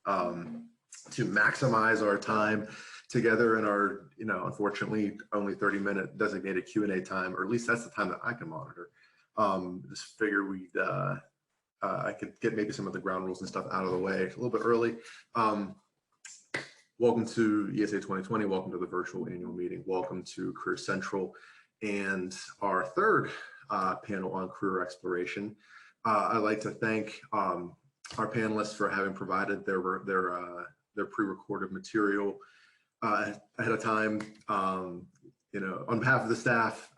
to maximize our time together in our, unfortunately only 30-minute designated Q&A time, or at least that's the time that I can monitor. Just figure I could get maybe some of the ground rules and stuff out of the way a little bit early. Welcome to ESA 2020. Welcome to the virtual annual meeting. Welcome to Career Central and our third panel on career exploration. I'd like to thank our panelists for having provided their pre-recorded material ahead of time. On behalf of the staff,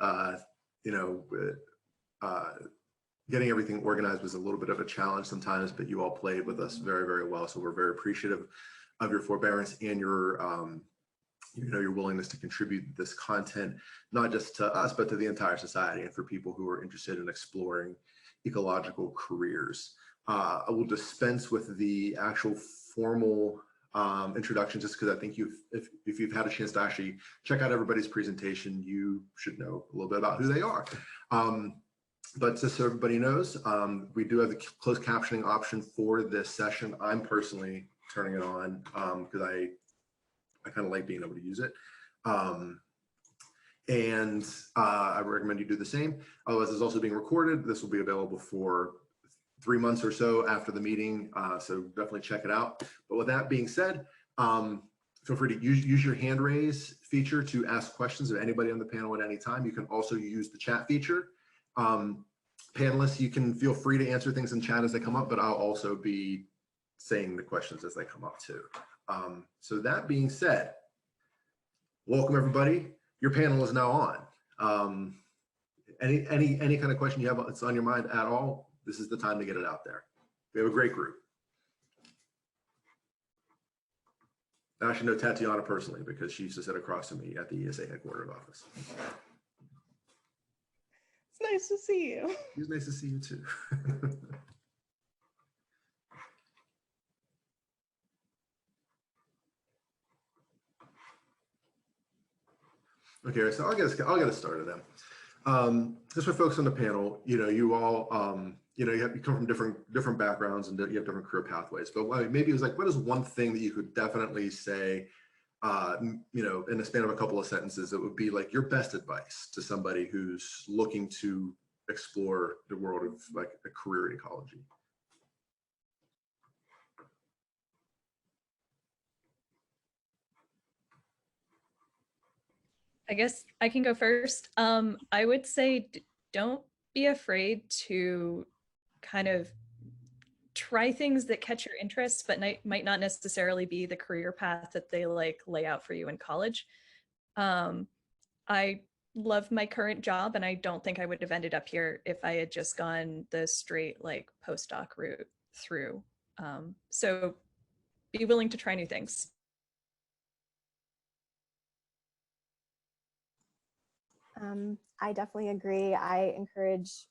getting everything organized was a little bit of a challenge sometimes, but you all played with us very, very well. So we're very appreciative of your forbearance and your, your willingness to contribute this content, not just to us, but to the entire society and for people who are interested in exploring ecological careers. I will dispense with the actual formal introduction, just because I think if you've had a chance to actually check out everybody's presentation, you should know a little bit about who they are. But just so everybody knows, we do have the closed captioning option for this session. I'm personally turning it on because I kind of like being able to use it. And I recommend you do the same. Otherwise, it's also being recorded. This will be available for 3 months or so after the meeting, so definitely check it out. But with that being said, feel free to use your hand raise feature to ask questions of anybody on the panel at any time. You can also use the chat feature. Panelists, you can feel free to answer things in chat as they come up, but I'll also be saying the questions as they come up too. So that being said, welcome everybody. Your panel is now on. Any kind of question you have that's on your mind at all, this is the time to get it out there. We have a great group. I actually know Tatiana personally because she used to sit across from me at the ESA headquarters office. It's nice to see you. It's nice to see you too. Okay, so I'll get us started then. Just for folks on the panel, you all, you come from different backgrounds and you have different career pathways. But maybe it was like, what is one thing that you could definitely say, in the span of a couple of sentences, that would be like your best advice to somebody who's looking to explore the world of like a career in ecology? I guess I can go first. I would say don't be afraid to kind of try things that catch your interest, but might not necessarily be the career path that they lay out for you in college. I love my current job, and I don't think I would have ended up here if I had just gone the straight postdoc route through. So be willing to try new things. I definitely agree. I encourage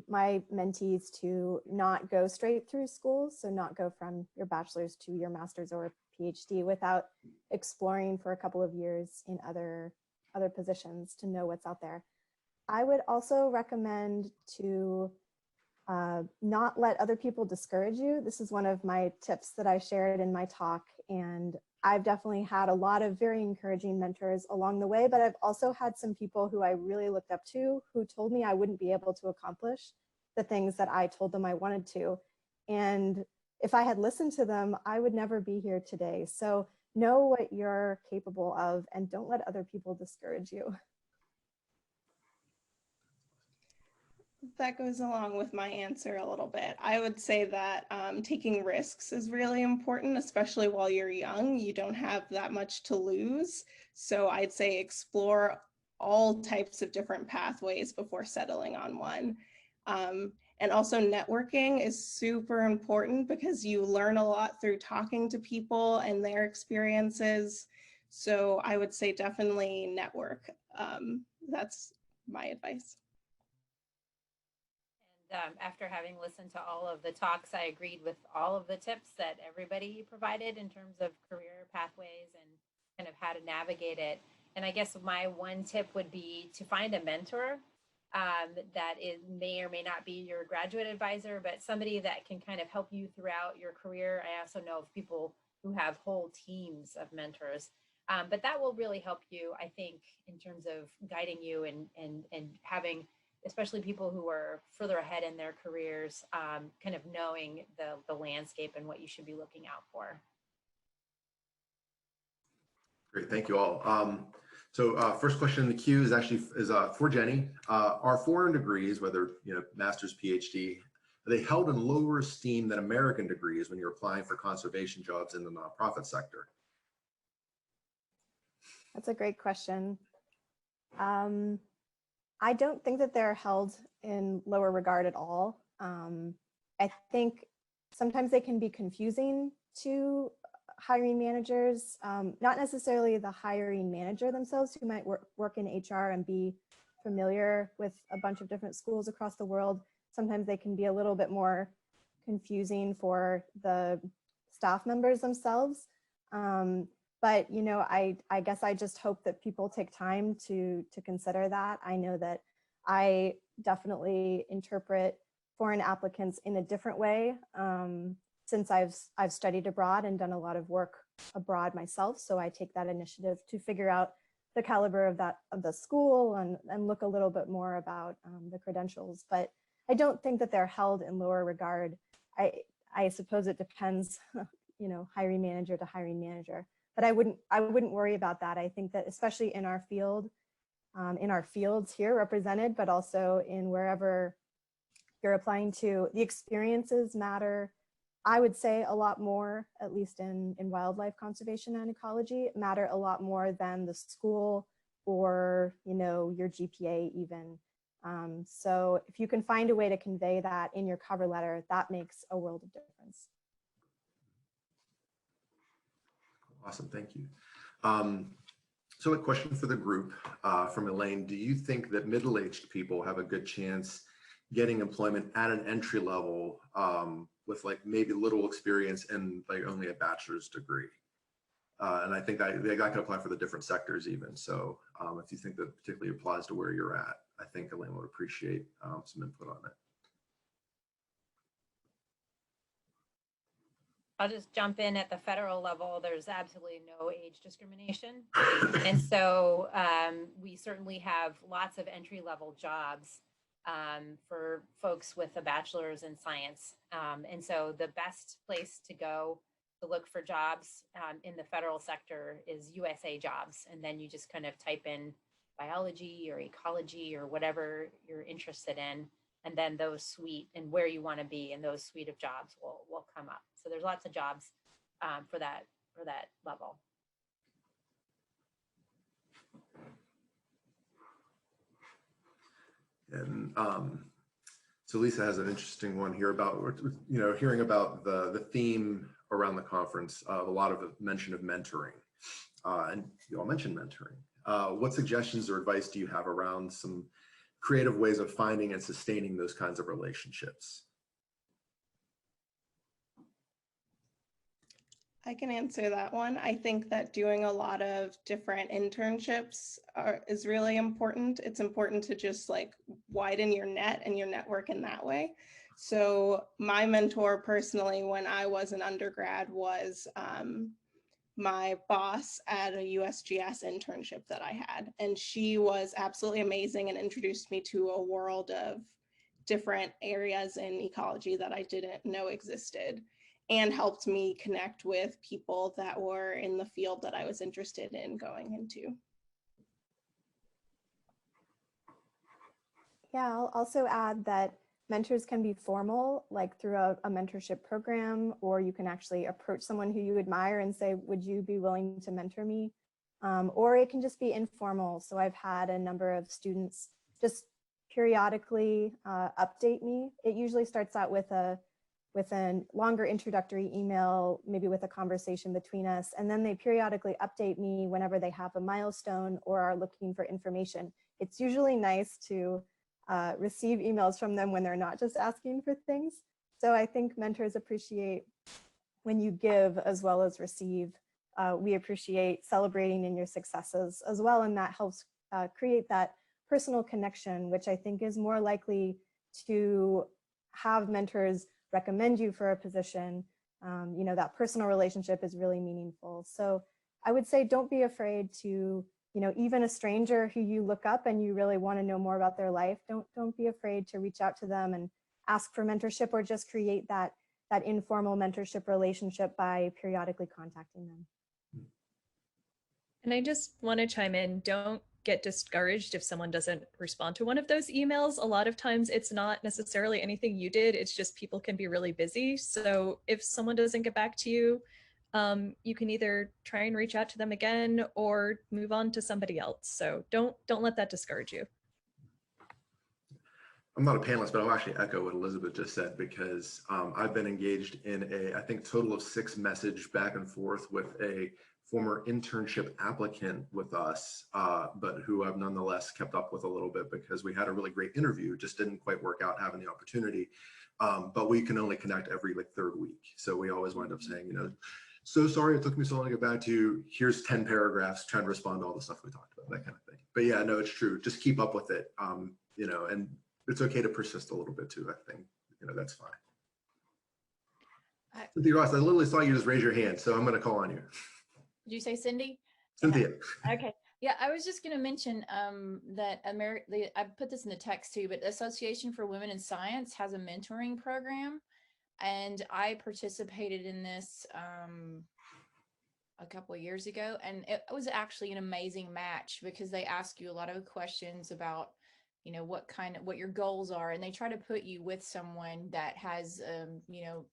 my mentees to not go straight through school, so not go from your bachelor's to your master's or PhD without exploring for a couple of years in other positions to know what's out there. I would also recommend to not let other people discourage you. This is one of my tips that I shared in my talk, and I've definitely had a lot of very encouraging mentors along the way, but I've also had some people who I really looked up to who told me I wouldn't be able to accomplish the things that I told them I wanted to. And if I had listened to them, I would never be here today. So know what you're capable of and don't let other people discourage you. That goes along with my answer a little bit. I would say that taking risks is really important, especially while you're young. You don't have that much to lose. So I'd say explore all types of different pathways before settling on one. And also networking is super important because you learn a lot through talking to people and their experiences. So I would say definitely network. That's my advice. After having listened to all of the talks, I agreed with all of the tips that everybody provided in terms of career pathways and kind of how to navigate it. And I guess my one tip would be to find a mentor that may or may not be your graduate advisor, but somebody that can kind of help you throughout your career. I also know of people who have whole teams of mentors, but that will really help you, I think, in terms of guiding you and having, especially people who are further ahead in their careers, kind of knowing the landscape and what you should be looking out for. Great, thank you all. First question in the queue is actually for Jennie. Are foreign degrees, whether master's, PhD, are they held in lower esteem than American degrees when you're applying for conservation jobs in the nonprofit sector? That's a great question. I don't think that they're held in lower regard at all. I think sometimes they can be confusing to hiring managers, not necessarily the hiring manager themselves, who might work in HR and be familiar with a bunch of different schools across the world. Sometimes they can be a little bit more confusing for the staff members themselves. But I guess I just hope that people take time to consider that. I know that I definitely interpret foreign applicants in a different way, since I've studied abroad and done a lot of work abroad myself. So I take that initiative to figure out the caliber of the school and look a little bit more about the credentials. But I don't think that they're held in lower regard. I suppose it depends, hiring manager to hiring manager. But I wouldn't worry about that. I think that especially in our field, in our fields here represented, but also in wherever you're applying to, the experiences matter. I would say a lot more, at least in wildlife conservation and ecology, matter a lot more than the school or your GPA even. So if you can find a way to convey that in your cover letter, that makes a world of difference. Awesome, thank you. So a question for the group from Elaine. Do you think that middle-aged people have a good chance getting employment at an entry level with maybe little experience and only a bachelor's degree? And I think I can apply for the different sectors even. So if you think that particularly applies to where you're at, I think Elaine would appreciate some input on it. I'll just jump in. At the federal level, there's absolutely no age discrimination. And so we certainly have lots of entry-level jobs for folks with a bachelor's in science. And so the best place to go to look for jobs in the federal sector is USA Jobs. And then you just kind of type in biology or ecology or whatever you're interested in. And then those suite and where you want to be in those suite of jobs will come up. So there's lots of jobs for that level. And so Lisa has an interesting one here about, hearing about the theme around the conference of a lot of mention of mentoring. And you all mentioned mentoring. What suggestions or advice do you have around some creative ways of finding and sustaining those kinds of relationships? I can answer that one. I think that doing a lot of different internships is really important. It's important to just widen your net and your network in that way. So my mentor personally, when I was an undergrad, was my boss at a USGS internship that I had. And she was absolutely amazing and introduced me to a world of different areas in ecology that I didn't know existed, and helped me connect with people that were in the field that I was interested in going into. Yeah, I'll also add that mentors can be formal, like through a mentorship program, or you can actually approach someone who you admire and say, would you be willing to mentor me? Or it can just be informal. So I've had a number of students just periodically update me. It usually starts out with a longer introductory email, maybe with a conversation between us. And then they periodically update me whenever they have a milestone or are looking for information. It's usually nice to receive emails from them when they're not just asking for things. So I think mentors appreciate when you give as well as receive. We appreciate celebrating in your successes as well. And that helps create that personal connection, which I think is more likely to have mentors recommend you for a position. You know, that personal relationship is really meaningful. So I would say don't be afraid to, you know, even a stranger who you look up and you really want to know more about their life, don't be afraid to reach out to them and ask for mentorship, or just create that informal mentorship relationship by periodically contacting them. And I just want to chime in, don't get discouraged if someone doesn't respond to one of those emails. A lot of times it's not necessarily anything you did, it's just people can be really busy. So if someone doesn't get back to you, you can either try and reach out to them again or move on to somebody else. So don't let that discourage you. I'm not a panelist, but I'll actually echo what Elizabeth just said, because I've been engaged in I think total of 6 message back and forth with a former internship applicant with us, but who I've nonetheless kept up with a little bit because we had a really great interview. It just didn't quite work out having the opportunity. But we can only connect every like 3rd week. So we always wind up saying, you know, so sorry it took me so long to get back to you. Here's 10 paragraphs trying to respond to all the stuff we talked about, that kind of thing. But yeah, no, it's true. Just keep up with it. You know, and it's okay to persist a little bit too. I think, you know, that's fine. Cynthia Ross, I literally saw you just raise your hand, so I'm going to call on you. Did you say Cindy? Cynthia. Okay. Yeah, I was just going to mention that I put this in the text too, but the Association for Women in Science has a mentoring program, and I participated in this a couple of years ago, and it was actually an amazing match because they ask you a lot of questions about, you know, what your goals are, and they try to put you with someone that has you know,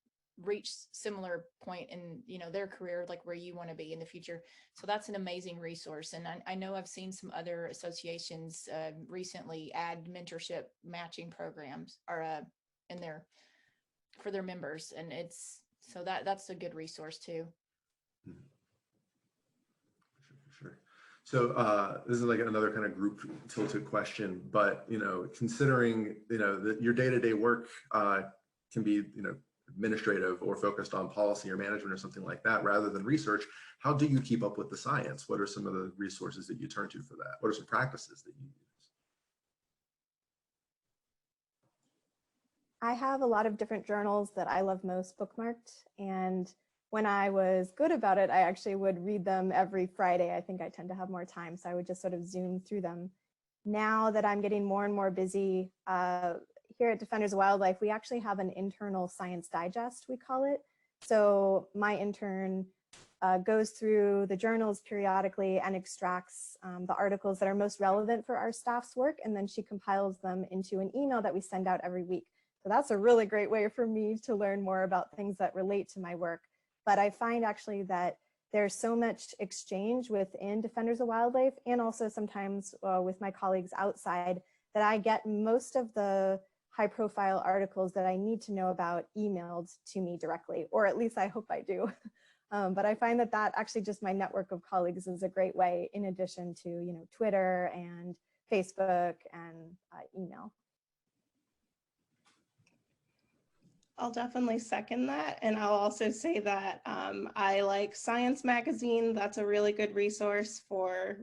reached similar point in, you know, their career, like where you want to be in the future. So that's an amazing resource. And I know I've seen some other associations recently add mentorship matching programs or in there for their members, and it's so that's a good resource too. Sure. So this is like another kind of group tilted question, but, you know, considering, you know, that your day-to-day work can be, you know, administrative or focused on policy or management or something like that, rather than research, how do you keep up with the science? What are some of the resources that you turn to for that? What are some practices that you use? I have a lot of different journals that I love most bookmarked, and when I was good about it, I actually would read them every Friday. I think I tend to have more time, so I would just sort of zoom through them. Now that I'm getting more and more busy, here at Defenders of Wildlife, we actually have an internal science digest, we call it. So my intern goes through the journals periodically and extracts the articles that are most relevant for our staff's work, and then she compiles them into an email that we send out every week. So that's a really great way for me to learn more about things that relate to my work. But I find actually that there's so much exchange within Defenders of Wildlife, and also sometimes with my colleagues outside, that I get most of the high profile articles that I need to know about emailed to me directly, or at least I hope I do. But I find that actually just my network of colleagues is a great way, in addition to, you know, Twitter and Facebook and email. I'll definitely second that. And I'll also say that I like Science Magazine. That's a really good resource for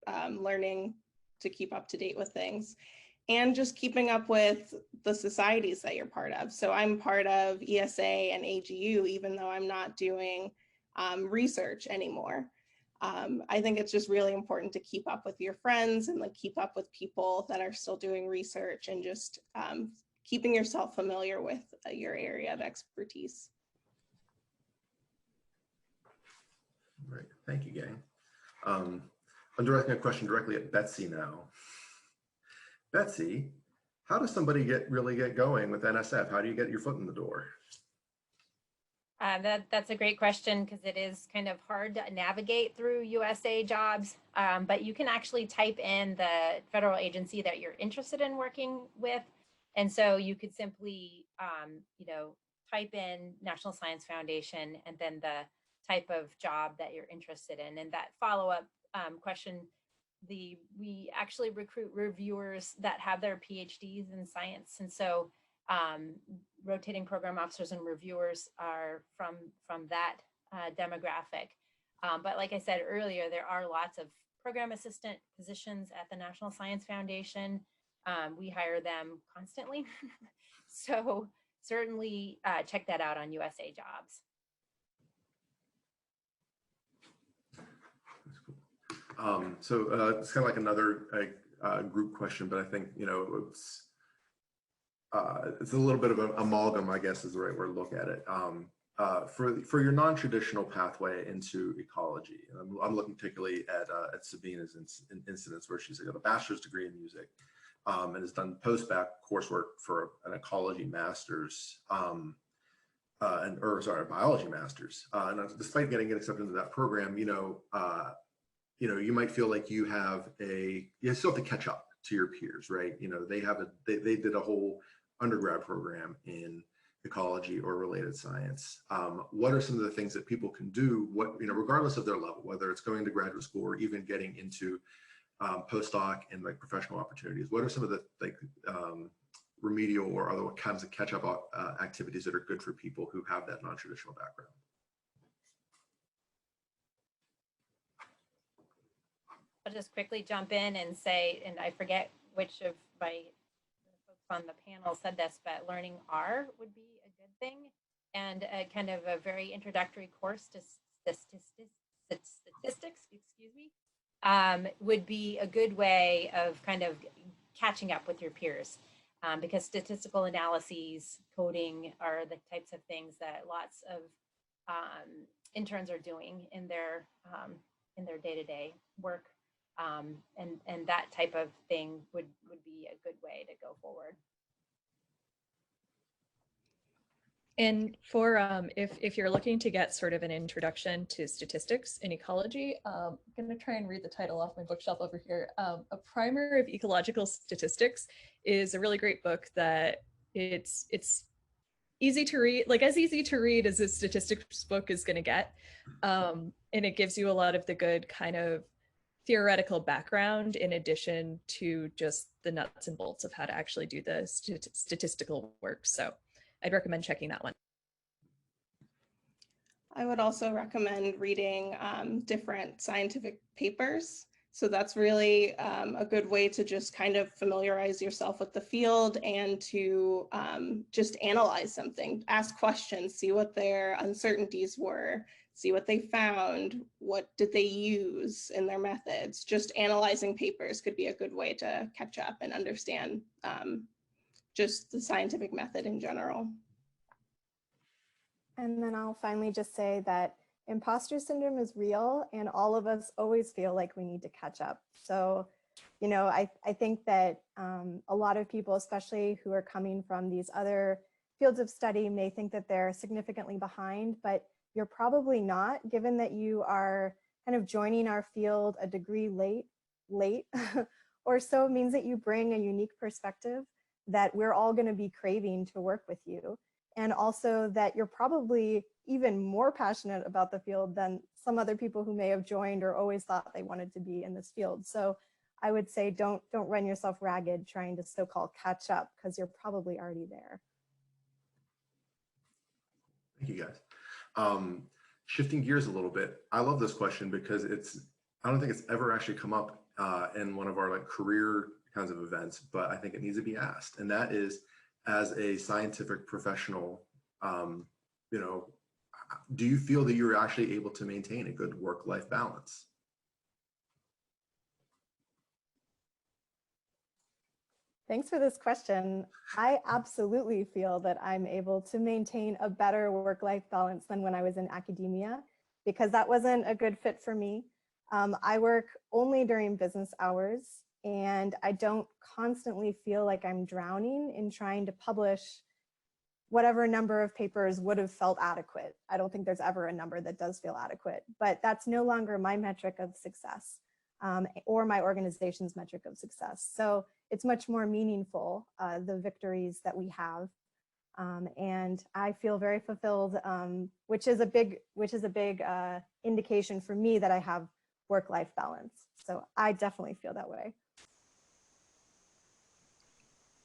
learning to keep up to date with things and just keeping up with the societies that you're part of. So I'm part of ESA and AGU, even though I'm not doing research anymore. I think it's just really important to keep up with your friends and like keep up with people that are still doing research, and just keeping yourself familiar with your area of expertise. Right, thank you, gang. I'm directing a question directly at Betsy now. Betsy, how does somebody really get going with NSF? How do you get your foot in the door? That's a great question, because it is kind of hard to navigate through USA jobs, but you can actually type in the federal agency that you're interested in working with. And so you could simply, you know, type in National Science Foundation and then the type of job that you're interested in. And that follow-up question, we actually recruit reviewers that have their PhDs in science. And so rotating program officers and reviewers are from that demographic. But like I said earlier, there are lots of program assistant positions at the National Science Foundation. We hire them constantly. So certainly check that out on USA Jobs. That's cool. So it's kind of like another group question, but I think, you know, it's a little bit of an amalgam, I guess is the right word to look at it. For your non-traditional pathway into ecology, and I'm looking particularly at Sabina's incidents where she's got a bachelor's degree in music and has done post-bac coursework for an ecology master's a biology master's. And despite getting accepted into that program, you might feel like you still have to catch up to your peers, right? You know, they did a whole undergrad program in ecology or related science. What are some of the things that people can do, regardless of their level, whether it's going to graduate school or even getting into postdoc and like professional opportunities? What are some of the remedial or other kinds of catch-up activities that are good for people who have that non-traditional background? I'll just quickly jump in and say, and I forget which of my folks on the panel said this, but learning R would be a good thing, and a kind of a very introductory course to statistics, excuse me, would be a good way of kind of catching up with your peers, because statistical analyses, coding are the types of things that lots of interns are doing in their day-to-day work. And that type of thing would be a good way to go forward. And for if you're looking to get sort of an introduction to statistics in ecology, I'm going to try and read the title off my bookshelf over here. A Primer of Ecological Statistics is a really great book that it's easy to read, like as easy to read as a statistics book is going to get. And it gives you a lot of the good kind of theoretical background in addition to just the nuts and bolts of how to actually do the statistical work. So I'd recommend checking that one. I would also recommend reading different scientific papers. So that's really a good way to just kind of familiarize yourself with the field and to just analyze something, ask questions, see what their uncertainties were, see what they found, what did they use in their methods. Just analyzing papers could be a good way to catch up and understand just the scientific method in general. And then I'll finally just say that imposter syndrome is real and all of us always feel like we need to catch up. So, you know, I think that a lot of people, especially who are coming from these other fields of study, may think that they're significantly behind, but you're probably not, given that you are kind of joining our field a degree late or so. Means that you bring a unique perspective that we're all going to be craving to work with you. And also that you're probably even more passionate about the field than some other people who may have joined or always thought they wanted to be in this field. So I would say don't run yourself ragged trying to so-called catch up, because you're probably already there. Thank you, guys. Shifting gears a little bit, I love this question because I don't think it's ever actually come up in one of our like career kinds of events, but I think it needs to be asked. And that is, as a scientific professional, you know, do you feel that you're actually able to maintain a good work-life balance? Thanks for this question. I absolutely feel that I'm able to maintain a better work-life balance than when I was in academia, because that wasn't a good fit for me. I work only during business hours, and I don't constantly feel like I'm drowning in trying to publish whatever number of papers would have felt adequate. I don't think there's ever a number that does feel adequate, but that's no longer my metric of success or my organization's metric of success. So it's much more meaningful, the victories that we have. And I feel very fulfilled, which is a big indication for me that I have work-life balance. So I definitely feel that way.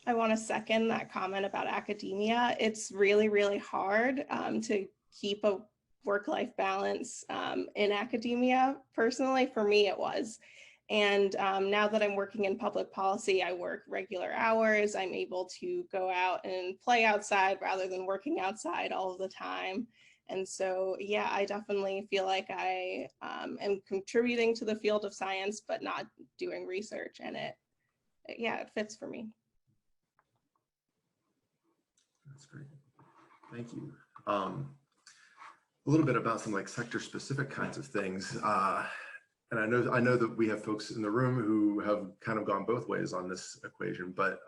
I want to second that comment about academia. It's really, really hard to keep a work-life balance in academia. Personally, for me, it was. And now that I'm working in public policy, I work regular hours. I'm able to go out and play outside rather than working outside all of the time. And so, yeah, I definitely feel like I am contributing to the field of science, but not doing research. And it fits for me. That's great. Thank you. A little bit about some like sector specific kinds of things. And I know that we have folks in the room who have kind of gone both ways on this equation, but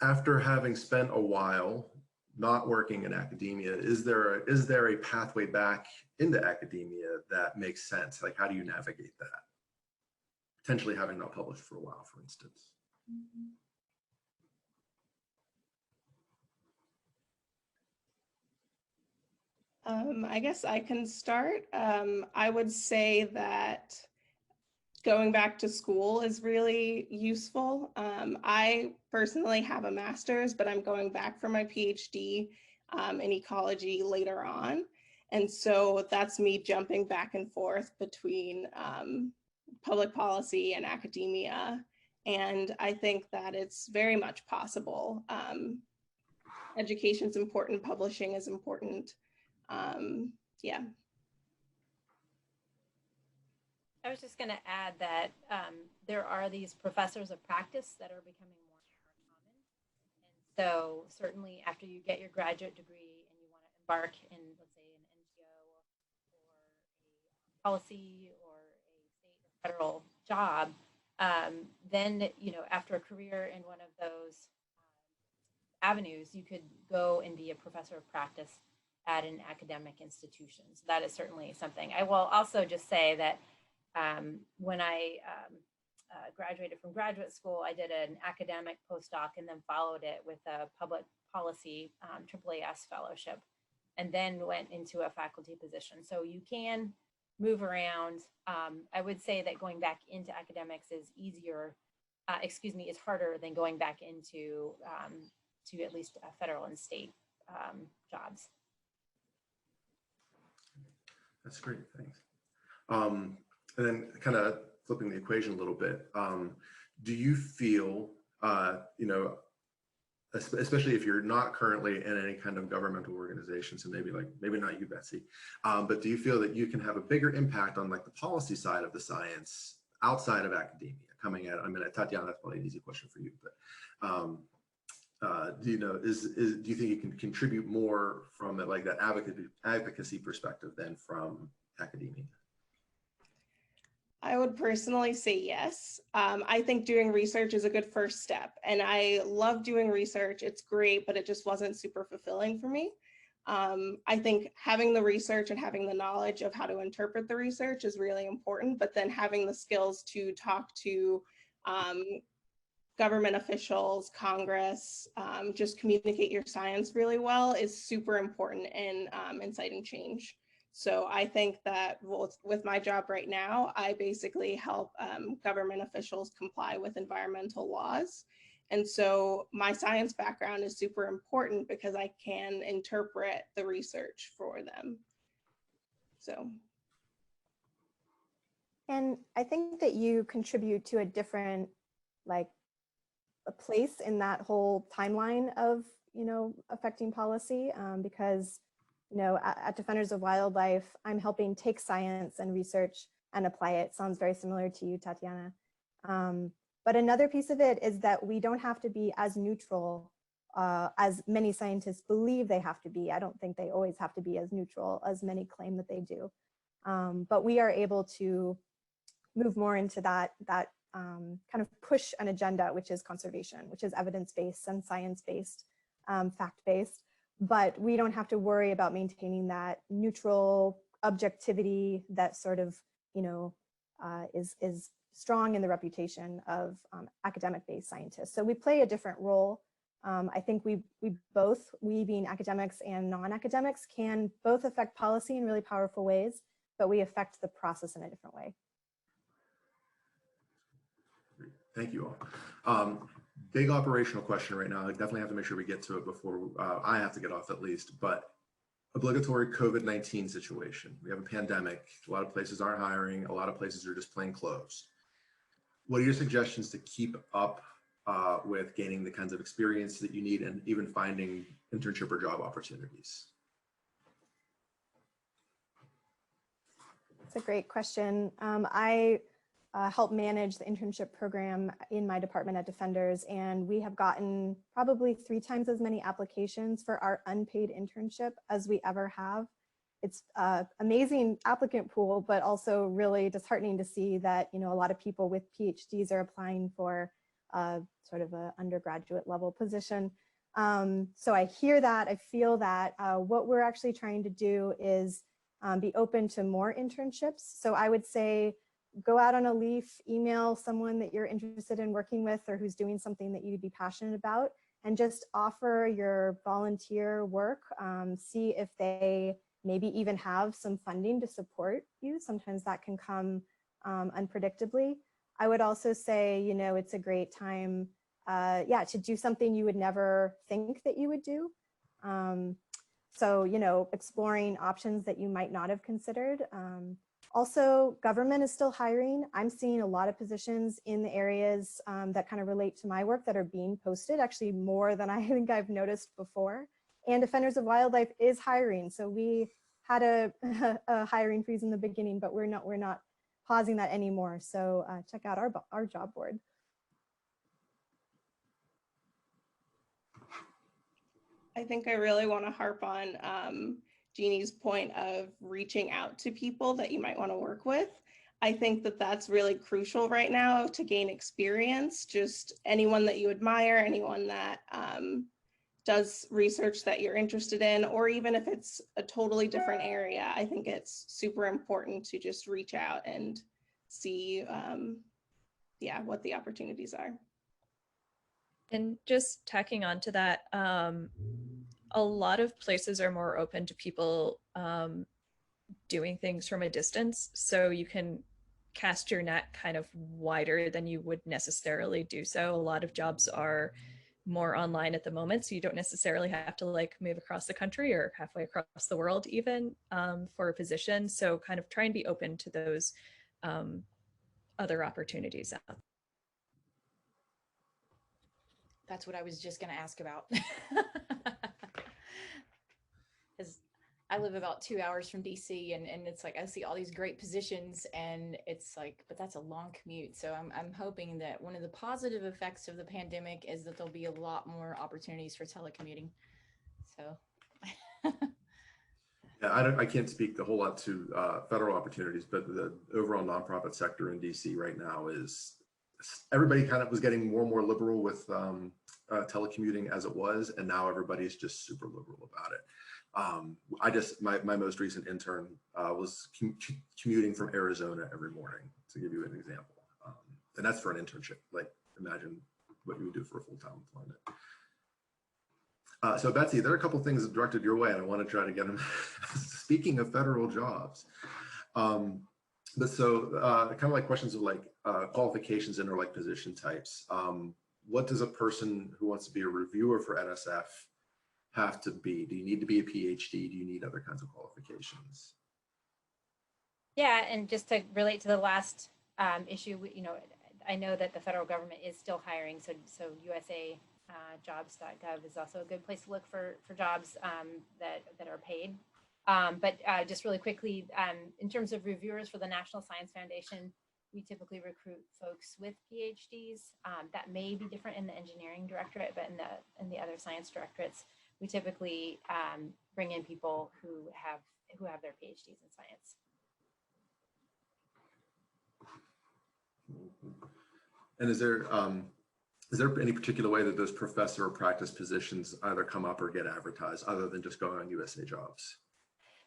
after having spent a while not working in academia, is there a pathway back into academia that makes sense? Like, how do you navigate that? Potentially having not published for a while, for instance. I guess I can start. I would say that going back to school is really useful. I personally have a master's, but I'm going back for my PhD in ecology later on. And so that's me jumping back and forth between public policy and academia. And I think that it's very much possible. Education is important, publishing is important. Yeah. I was just going to add that there are these professors of practice that are becoming more and more common. And so certainly after you get your graduate degree and you want to embark in, let's say, an NGO or a policy or a state or federal job, then, you know, after a career in one of those avenues, you could go and be a professor of practice at an academic institution. So that is certainly something. I will also just say that when I graduated from graduate school, I did an academic postdoc and then followed it with a public policy AAAS fellowship, and then went into a faculty position. So you can move around. I would say that going back into academics is is harder than going back into to at least federal and state jobs. That's great, thanks. And then kind of flipping the equation a little bit, do you feel, you know, especially if you're not currently in any kind of governmental organization, so maybe not you, Betsy, but do you feel that you can have a bigger impact on like the policy side of the science outside of academia coming at, I mean, Tatiana, that's probably an easy question for you, but do you know, do you think you can contribute more from it, like that advocacy perspective than from academia? I would personally say yes. I think doing research is a good first step, and I love doing research. It's great, but it just wasn't super fulfilling for me. I think having the research and having the knowledge of how to interpret the research is really important, but then having the skills to talk to government officials, Congress, just communicate your science really well is super important in inciting change. So I think that with my job right now, I basically help government officials comply with environmental laws. And so my science background is super important because I can interpret the research for them. So. And I think that you contribute to a different, like, a place in that whole timeline of, you know, affecting policy, because, you know, at Defenders of Wildlife, I'm helping take science and research and apply it. Sounds very similar to you, Tatiana. But another piece of it is that we don't have to be as neutral as many scientists believe they have to be. I don't think they always have to be as neutral as many claim that they do. But we are able to move more into that kind of push an agenda, which is conservation, which is evidence-based and science-based, fact-based. But we don't have to worry about maintaining that neutral objectivity that sort of, you know, is strong in the reputation of academic-based scientists. So we play a different role. I think we being academics and non-academics, can both affect policy in really powerful ways, but we affect the process in a different way. Thank you all. Big operational question right now. I definitely have to make sure we get to it before I have to get off at least, but obligatory COVID-19 situation. We have a pandemic. A lot of places aren't hiring. A lot of places are just plain closed. What are your suggestions to keep up with gaining the kinds of experience that you need and even finding internship or job opportunities? That's a great question. I help manage the internship program in my department at Defenders, and we have gotten probably 3 times as many applications for our unpaid internship as we ever have. It's an amazing applicant pool, but also really disheartening to see that, you know, a lot of people with PhDs are applying for sort of an undergraduate level position. So I hear that, I feel that. What we're actually trying to do is be open to more internships. So I would say, go out on a leaf, email someone that you're interested in working with or who's doing something that you'd be passionate about, and just offer your volunteer work. See if they maybe even have some funding to support you. Sometimes that can come unpredictably. I would also say, you know, it's a great time, to do something you would never think that you would do. So, you know, exploring options that you might not have considered. Also, government is still hiring. I'm seeing a lot of positions in the areas that kind of relate to my work that are being posted, actually more than I think I've noticed before. And Defenders of Wildlife is hiring. So we had a hiring freeze in the beginning, but we're not pausing that anymore. So check out our job board. I think I really want to harp on Jeannie's point of reaching out to people that you might want to work with. I think that that's really crucial right now to gain experience. Just anyone that you admire, anyone that does research that you're interested in, or even if it's a totally different area, I think it's super important to just reach out and see what the opportunities are. And just tacking on to that, a lot of places are more open to people doing things from a distance. So you can cast your net kind of wider than you would necessarily do so. A lot of jobs are more online at the moment, so you don't necessarily have to like move across the country or halfway across the world even for a position. So kind of try and be open to those other opportunities out there. That's what I was just going to ask about. Because I live about 2 hours from DC, and it's like I see all these great positions, and it's like, but that's a long commute. So I'm hoping that one of the positive effects of the pandemic is that there'll be a lot more opportunities for telecommuting. So. Yeah, I can't speak a whole lot to federal opportunities, but the overall nonprofit sector in DC right now is, everybody kind of was getting more and more liberal with telecommuting as it was, and now everybody's just super liberal about it. My most recent intern was commuting from Arizona every morning, to give you an example. And that's for an internship. Like, imagine what you would do for a full-time employment. So Betsy, there are a couple things directed your way, and I want to try to get them. Speaking of federal jobs, but so kind of like questions of like qualifications and or like position types. What does a person who wants to be a reviewer for NSF have to be? Do you need to be a PhD? Do you need other kinds of qualifications? Yeah, and just to relate to the last issue, you know, I know that the federal government is still hiring, so USA jobs.gov is also a good place to look for jobs that are paid. But just really quickly, in terms of reviewers for the National Science Foundation, we typically recruit folks with PhDs. That may be different in the engineering directorate, but in the other science directorates, we typically bring in people who have their PhDs in science. And is there any particular way that those professor or practice positions either come up or get advertised other than just going on USA Jobs?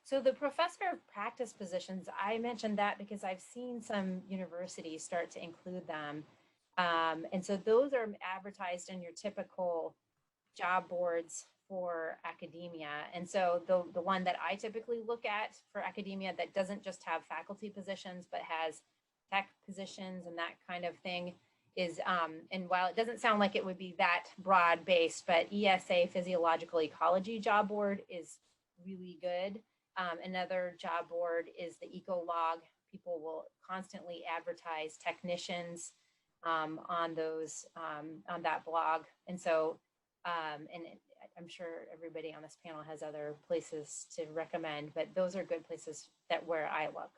So the professor of practice positions, I mentioned that because I've seen some universities start to include them. And so those are advertised in your typical job boards for academia. And so the one that I typically look at for academia that doesn't just have faculty positions, but has tech positions and that kind of thing is, and while it doesn't sound like it would be that broad based, but ESA Physiological Ecology Job Board is really good. Another job board is the Ecolog. People will constantly advertise technicians on those on that blog, and so I'm sure everybody on this panel has other places to recommend, but those are good places that where I look.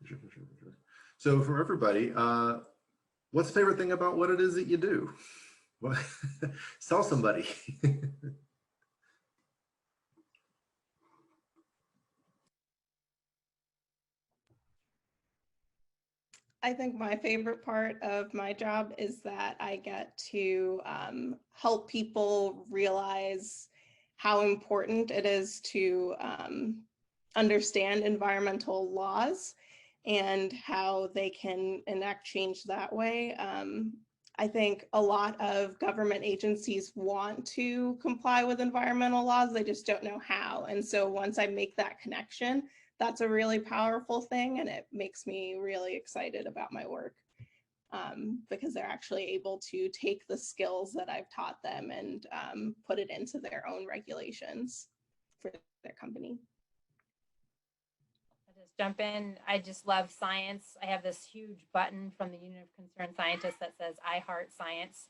For sure. So for everybody, what's the favorite thing about what it is that you do? What? Sell somebody. I think my favorite part of my job is that I get to help people realize how important it is to understand environmental laws and how they can enact change that way. I think a lot of government agencies want to comply with environmental laws, they just don't know how. And so once I make that connection, that's a really powerful thing, and it makes me really excited about my work because they're actually able to take the skills that I've taught them and put it into their own regulations for their company. I'll just jump in. I just love science. I have this huge button from the Union of Concerned Scientists that says I heart science.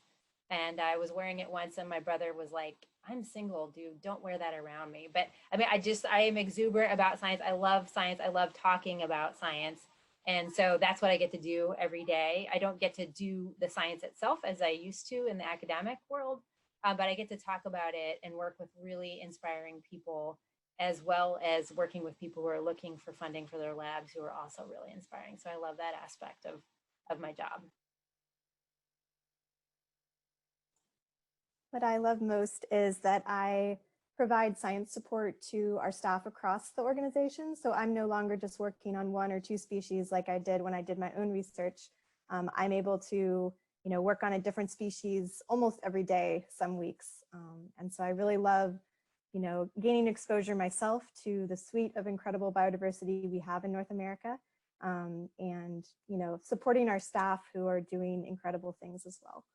And I was wearing it once and my brother was like, I'm single, dude, don't wear that around me. But I mean, I am exuberant about science. I love science. I love talking about science. And so that's what I get to do every day. I don't get to do the science itself as I used to in the academic world, but I get to talk about it and work with really inspiring people, as well as working with people who are looking for funding for their labs who are also really inspiring. So I love that aspect of my job. What I love most is that I provide science support to our staff across the organization. So I'm no longer just working on 1 or 2 species like I did when I did my own research. I'm able to, work on a different species almost every day, some weeks. And so I really love, gaining exposure myself to the suite of incredible biodiversity we have in North America, and, supporting our staff who are doing incredible things as well.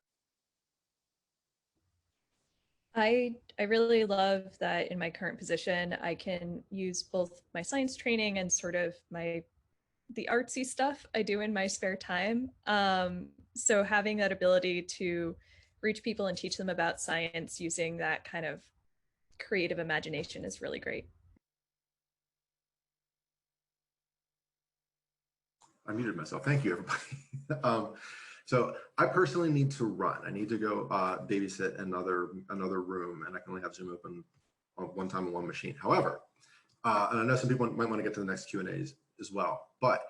I really love that in my current position, I can use both my science training and sort of the artsy stuff I do in my spare time. So having that ability to reach people and teach them about science using that kind of creative imagination is really great. I muted myself. Thank you, everybody. So I personally need to run. I need to go babysit another room, and I can only have Zoom open one time on one machine. However, and I know some people might want to get to the next Q&As as well, but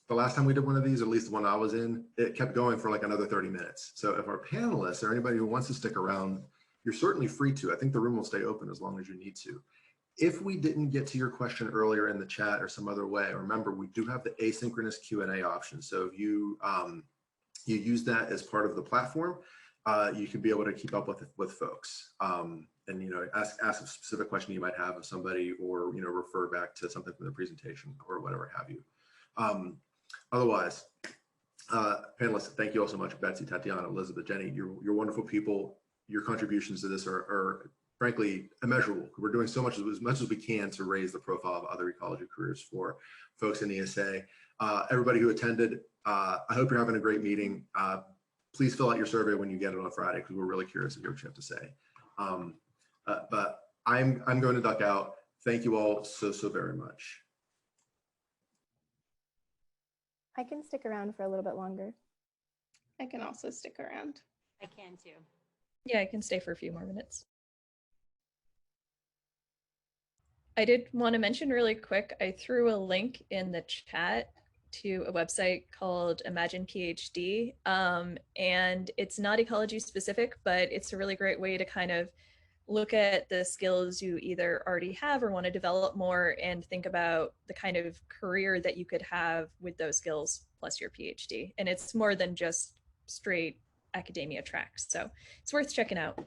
the last time we did one of these, at least the one I was in, it kept going for like another 30 minutes. So if our panelists or anybody who wants to stick around, you're certainly free to. I think the room will stay open as long as you need to. If we didn't get to your question earlier in the chat or some other way, remember, we do have the asynchronous Q&A option. So if you use that as part of the platform, you can be able to keep up with folks and ask a specific question you might have of somebody, or refer back to something from the presentation or whatever have you. Otherwise, panelists, thank you all so much. Betsy, Tatiana, Elizabeth, Jennie, you're wonderful people. Your contributions to this are frankly immeasurable. We're doing so much as we can to raise the profile of other ecology careers for folks in ESA. Everybody who attended, I hope you're having a great meeting. Please fill out your survey when you get it on Friday, because we're really curious to hear what you have to say. But I'm going to duck out. Thank you all so very much. I can stick around for a little bit longer. I can also stick around. I can too. Yeah, I can stay for a few more minutes. I did want to mention really quick, I threw a link in the chat to a website called Imagine PhD, and it's not ecology specific, but it's a really great way to kind of look at the skills you either already have or want to develop more, and think about the kind of career that you could have with those skills plus your PhD. And it's more than just straight academia tracks, so it's worth checking out.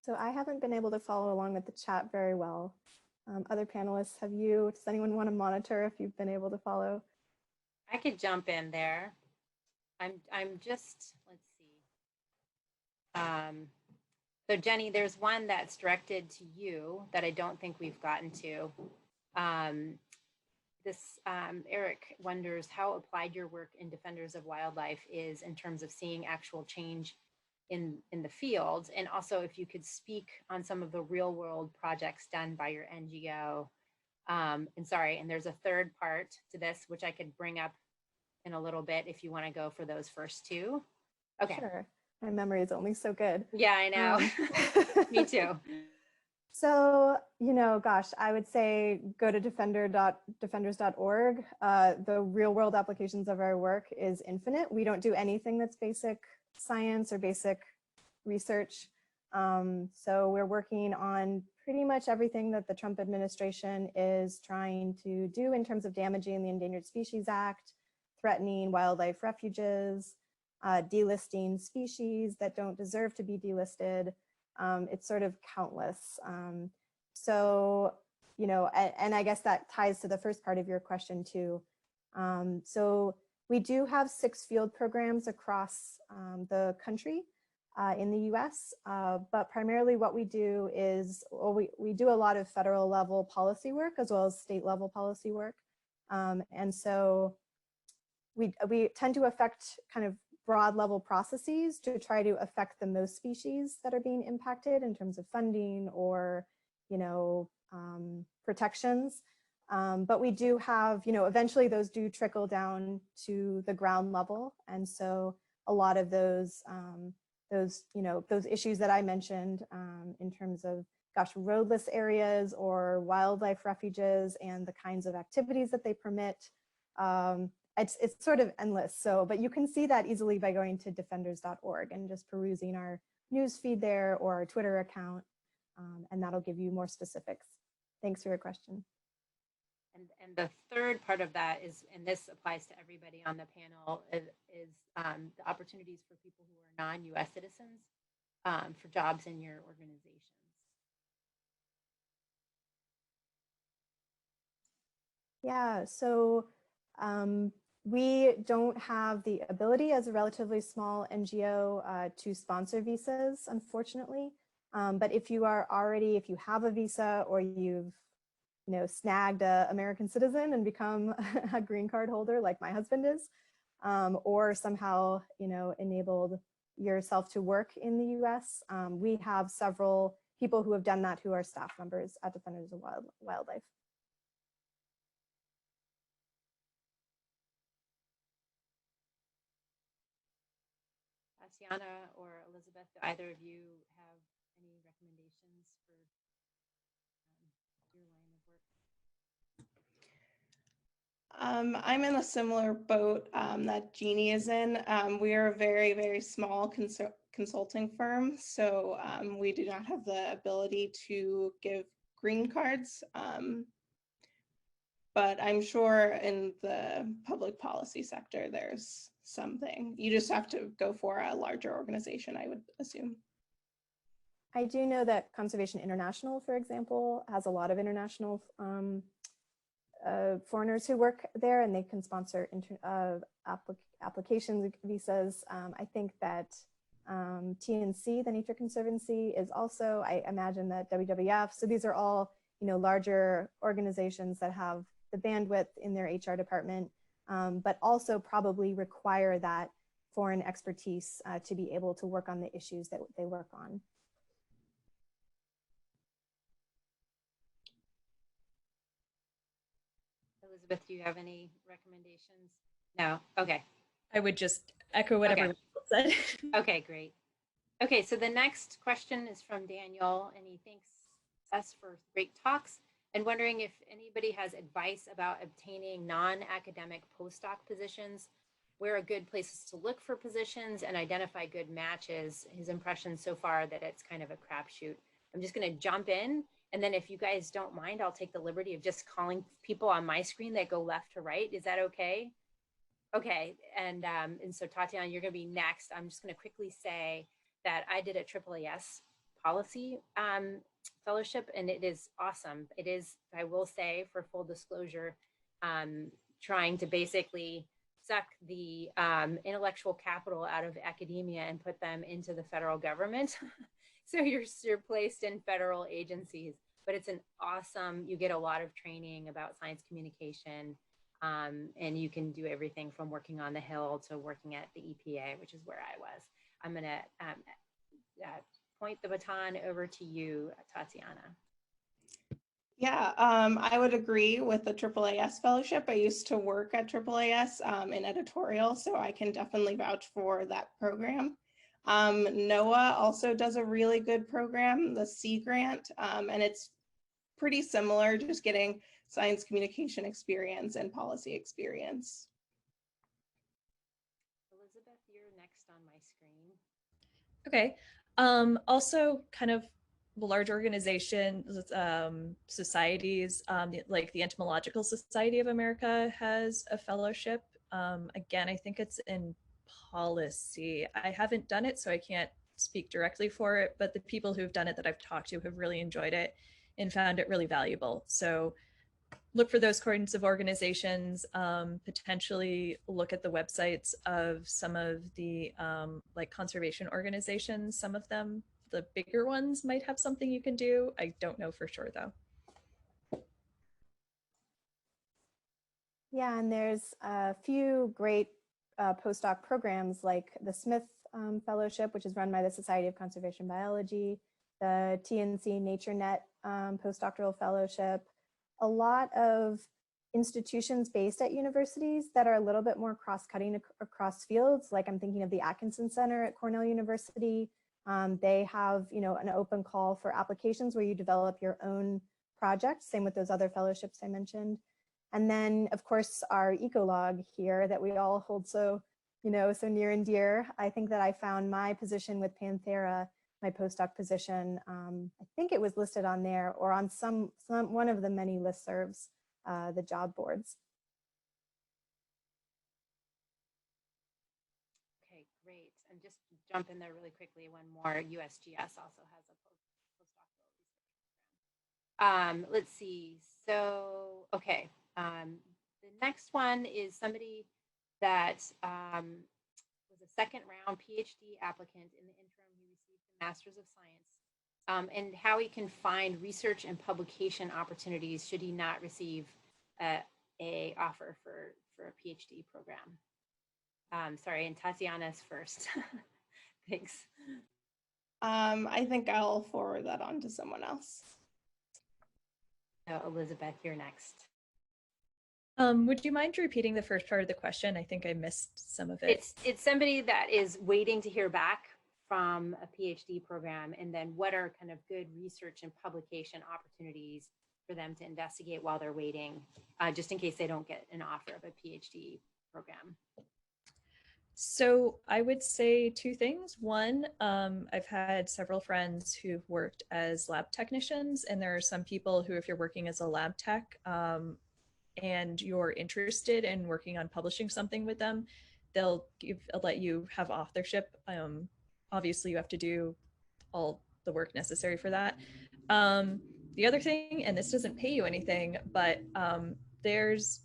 So I haven't been able to follow along with the chat very well. Other panelists, does anyone want to monitor if you've been able to follow? I could jump in there. I'm just, let's see. So Jennie, there's one that's directed to you that I don't think we've gotten to. Eric wonders how applied your work in Defenders of Wildlife is in terms of seeing actual change in the field, and also if you could speak on some of the real world projects done by your NGO. And there's a third part to this, which I could bring up in a little bit if you want to go for those first two. Okay. Sure. My memory is only so good. Yeah, I know. Me too. So, gosh, I would say go to defenders.org. The real world applications of our work is infinite. We don't do anything that's basic science or basic research. So we're working on pretty much everything that the Trump administration is trying to do in terms of damaging the Endangered Species Act, threatening wildlife refuges, delisting species that don't deserve to be delisted. It's sort of countless. And I guess that ties to the first part of your question too. So we do have 6 field programs across the country in the US, but primarily what we do is, we do a lot of federal level policy work as well as state level policy work. And so we tend to affect kind of broad level processes to try to affect the most species that are being impacted in terms of funding or, protections. But we do have, eventually those do trickle down to the ground level. And so a lot of those issues that I mentioned in terms of, roadless areas or wildlife refuges and the kinds of activities that they permit, it's sort of endless. So, but you can see that easily by going to defenders.org and just perusing our news feed there or our Twitter account, and that'll give you more specifics. Thanks for your question. And the third part of that is, and this applies to everybody on the panel, is the opportunities for people who are non-US citizens for jobs in your organizations. Yeah, so we don't have the ability as a relatively small NGO to sponsor visas, unfortunately. But if you have a visa or you've snagged an American citizen and become a green card holder like my husband is, or somehow enabled yourself to work in the US, we have several people who have done that who are staff members at Defenders of Wildlife. Tatiana or Elizabeth, do either of you have any recommendations for your line of work? I'm in a similar boat that Jeannie is in. We are a very, very small consulting firm, so we do not have the ability to give green cards. But I'm sure in the public policy sector, there's something. You just have to go for a larger organization, I would assume. I do know that Conservation International, for example, has a lot of international foreigners who work there, and they can sponsor applications, visas. I think that TNC, the Nature Conservancy, is also, I imagine that WWF. So these are all, larger organizations that have the bandwidth in their HR department, but also probably require that foreign expertise to be able to work on the issues that they work on. Elizabeth, do you have any recommendations? No? Okay. I would just echo what everyone said. Okay, great. Okay, so the next question is from Daniel, and he thanks us for great talks and wondering if anybody has advice about obtaining non-academic postdoc positions, where are good places to look for positions and identify good matches. His impression so far that it's kind of a crapshoot. I'm just going to jump in, and then if you guys don't mind, I'll take the liberty of just calling people on my screen that go left to right. Is that okay? Okay, and so Tatiana, you're going to be next. I'm just going to quickly say that I did a AAAS policy fellowship, and it is awesome. It is, I will say, for full disclosure, trying to basically suck the intellectual capital out of academia and put them into the federal government. So you're placed in federal agencies, but it's an awesome, you get a lot of training about science communication, and you can do everything from working on the Hill to working at the EPA, which is where I was. I'm going to point the baton over to you, Tatiana. Yeah, I would agree with the AAAS fellowship. I used to work at AAAS in editorial, so I can definitely vouch for that program. NOAA also does a really good program, the Sea Grant, and it's pretty similar, just getting science communication experience and policy experience. Elizabeth, you're next on my screen. Okay. Also kind of large organizations, societies, like the Entomological Society of America has a fellowship. Again, I think it's in policy. I haven't done it, so I can't speak directly for it, but the people who've done it that I've talked to have really enjoyed it and found it really valuable. So look for those kinds of organizations, potentially look at the websites of some of the like conservation organizations. Some of them, the bigger ones, might have something you can do. I don't know for sure though. Yeah, and there's a few great postdoc programs like the Smith Fellowship, which is run by the Society of Conservation Biology, the TNC NatureNet postdoctoral fellowship, a lot of institutions based at universities that are a little bit more cross-cutting across fields. Like I'm thinking of the Atkinson Center at Cornell University. They have, an open call for applications where you develop your own projects. Same with those other fellowships I mentioned. And then, of course, our Ecolog here that we all hold so near and dear. I think that I found my position with Panthera, my postdoc position. I think it was listed on there or on one of the many listservs, the job boards. Okay, great. And just jump in there really quickly. One more. USGS also has a postdoctoral research program. Let's see. So, okay. The next one is somebody that was a second round PhD applicant. In the interim, he received the Master's of Science, and how he can find research and publication opportunities should he not receive a offer for a PhD program. Sorry, and Tatiana's first. Thanks. I think I'll forward that on to someone else. So Elizabeth, you're next. Would you mind repeating the first part of the question? I think I missed some of it. It's somebody that is waiting to hear back from a PhD program, and then what are kind of good research and publication opportunities for them to investigate while they're waiting, just in case they don't get an offer of a PhD program. So I would say two things. One, I've had several friends who've worked as lab technicians, and there are some people who, if you're working as a lab tech and you're interested in working on publishing something with them, they'll let you have authorship. Obviously, you have to do all the work necessary for that. The other thing, and this doesn't pay you anything, but there's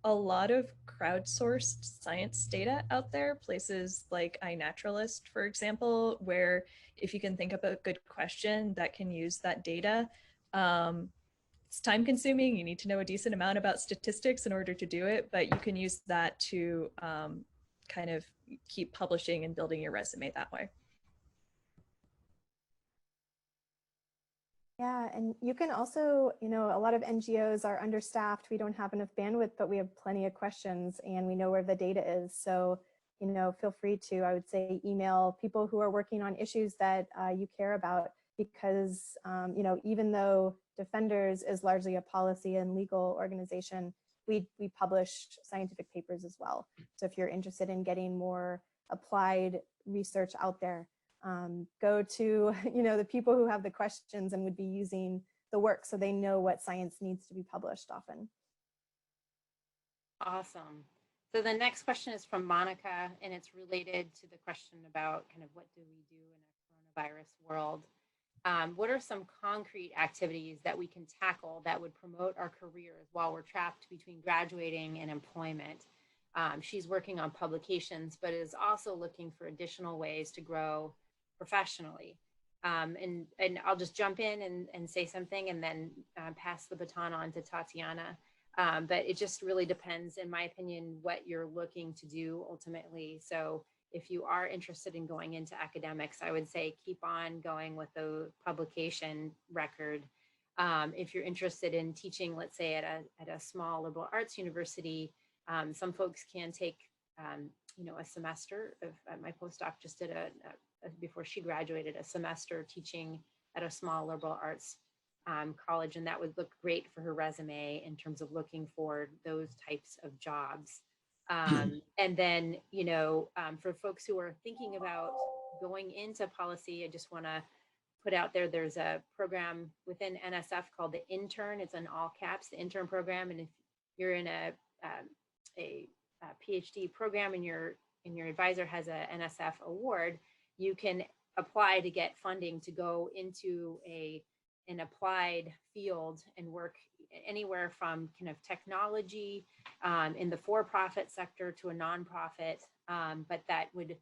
a lot of crowdsourced science data out there, places like iNaturalist, for example, where if you can think of a good question that can use that data, it's time consuming. You need to know a decent amount about statistics in order to do it, but you can use that to kind of keep publishing and building your resume that way. Yeah, and you can also, a lot of NGOs are understaffed. We don't have enough bandwidth, but we have plenty of questions and we know where the data is. So, feel free to, I would say, email people who are working on issues that you care about, because, even though Defenders is largely a policy and legal organization, we publish scientific papers as well. So if you're interested in getting more applied research out there, go to the people who have the questions and would be using the work, so they know what science needs to be published often. Awesome. So the next question is from Monica, and it's related to the question about kind of what do we do in a coronavirus world. What are some concrete activities that we can tackle that would promote our careers while we're trapped between graduating and employment? She's working on publications, but is also looking for additional ways to grow professionally. And I'll just jump in and say something and then pass the baton on to Tatiana. But it just really depends, in my opinion, what you're looking to do ultimately. So if you are interested in going into academics, I would say keep on going with the publication record. If you're interested in teaching, let's say at a small liberal arts university, some folks can take, a semester of, my postdoc just did before she graduated, a semester teaching at a small liberal arts college, and that would look great for her resume in terms of looking for those types of jobs. And then, for folks who are thinking about going into policy, I just want to put out there's a program within NSF called the Intern. It's in all caps, the Intern program. And if you're in a PhD program and your advisor has a NSF award, you can apply to get funding to go into an applied field and work anywhere from kind of technology in the for-profit sector to a nonprofit, but that would,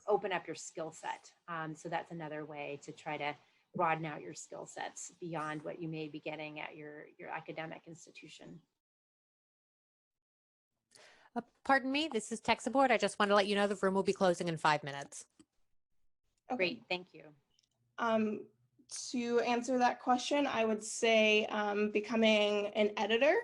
open up your skill set. So that's another way to try to broaden out your skill sets beyond what you may be getting at your academic institution. Pardon me, this is tech support. I just want to let you know the room will be closing in 5 minutes. Okay. Great, thank you. To answer that question, I would say becoming an editor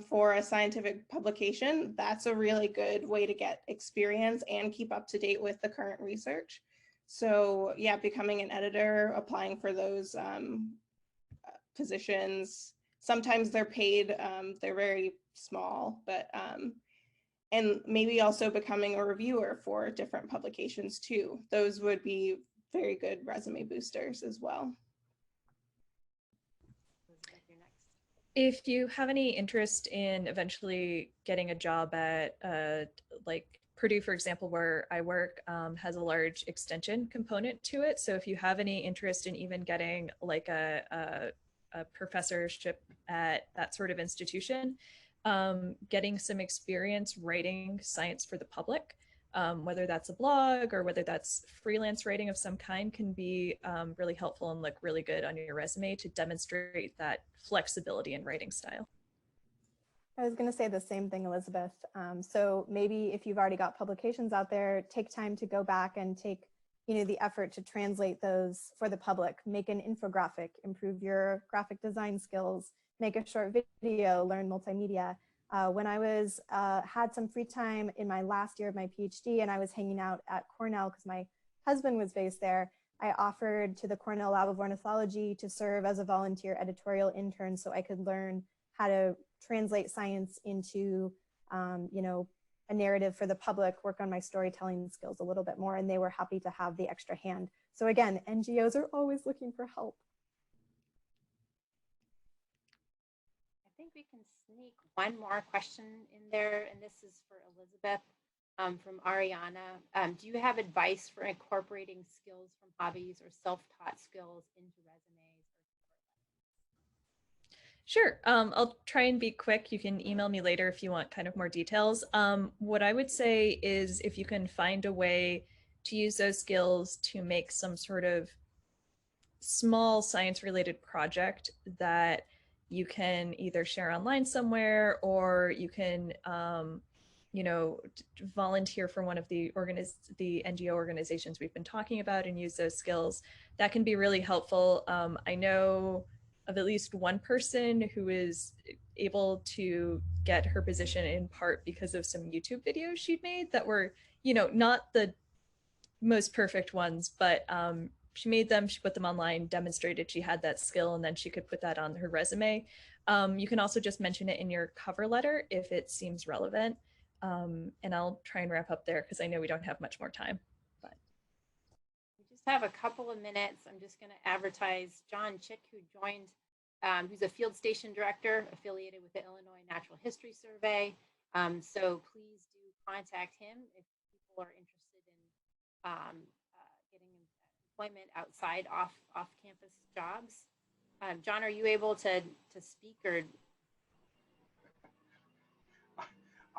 for a scientific publication, that's a really good way to get experience and keep up to date with the current research. So yeah, becoming an editor, applying for those positions. Sometimes they're paid, they're very small, but and maybe also becoming a reviewer for different publications too. Those would be very good resume boosters as well. If you have any interest in eventually getting a job at like Purdue, for example, where I work, has a large extension component to it. So if you have any interest in even getting like a professorship at that sort of institution, getting some experience writing science for the public, whether that's a blog or whether that's freelance writing of some kind, can be really helpful and look really good on your resume to demonstrate that flexibility in writing style. I was going to say the same thing, Elizabeth. So maybe if you've already got publications out there, take time to go back and take, the effort to translate those for the public, make an infographic, improve your graphic design skills, make a short video, learn multimedia. When I was had some free time in my last year of my PhD and I was hanging out at Cornell because my husband was based there, I offered to the Cornell Lab of Ornithology to serve as a volunteer editorial intern so I could learn how to translate science into, a narrative for the public, work on my storytelling skills a little bit more, and they were happy to have the extra hand. So again, NGOs are always looking for help. I think we can sneak one more question in there, and this is for Elizabeth from Ariana. Do you have advice for incorporating skills from hobbies or self-taught skills into resumes? Sure. I'll try and be quick. You can email me later if you want kind of more details. What I would say is if you can find a way to use those skills to make some sort of small science-related project that you can either share online somewhere or you can, volunteer for one of the NGO organizations we've been talking about and use those skills, that can be really helpful. I know of at least one person who is able to get her position in part because of some YouTube videos she'd made that were, not the most perfect ones, but she made them, she put them online, demonstrated she had that skill, and then she could put that on her resume. You can also just mention it in your cover letter if it seems relevant. And I'll try and wrap up there because I know we don't have much more time. But we just have a couple of minutes. I'm just going to advertise John Chick, who joined, who's a field station director affiliated with the Illinois Natural History Survey. So please do contact him if people are interested in getting employment outside off-campus jobs. John, are you able to speak or?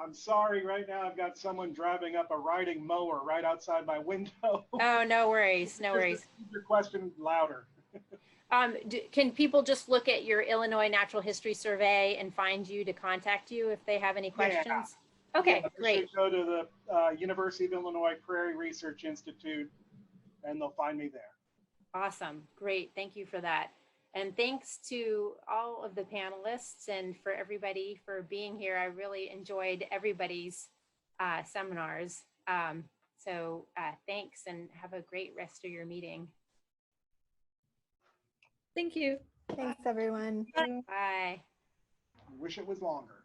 I'm sorry, right now I've got someone driving up a riding mower right outside my window. Oh, no worries, no worries. Keep your question louder. Can people just look at your Illinois Natural History Survey and find you to contact you if they have any questions? Okay, Yeah, great. they should go to the University of Illinois Prairie Research Institute and they'll find me there. Awesome. Great. Thank you for that. And thanks to all of the panelists and for everybody for being here. I really enjoyed everybody's seminars. So thanks and have a great rest of your meeting. Thank you. Thanks, everyone. Bye. I wish it was longer.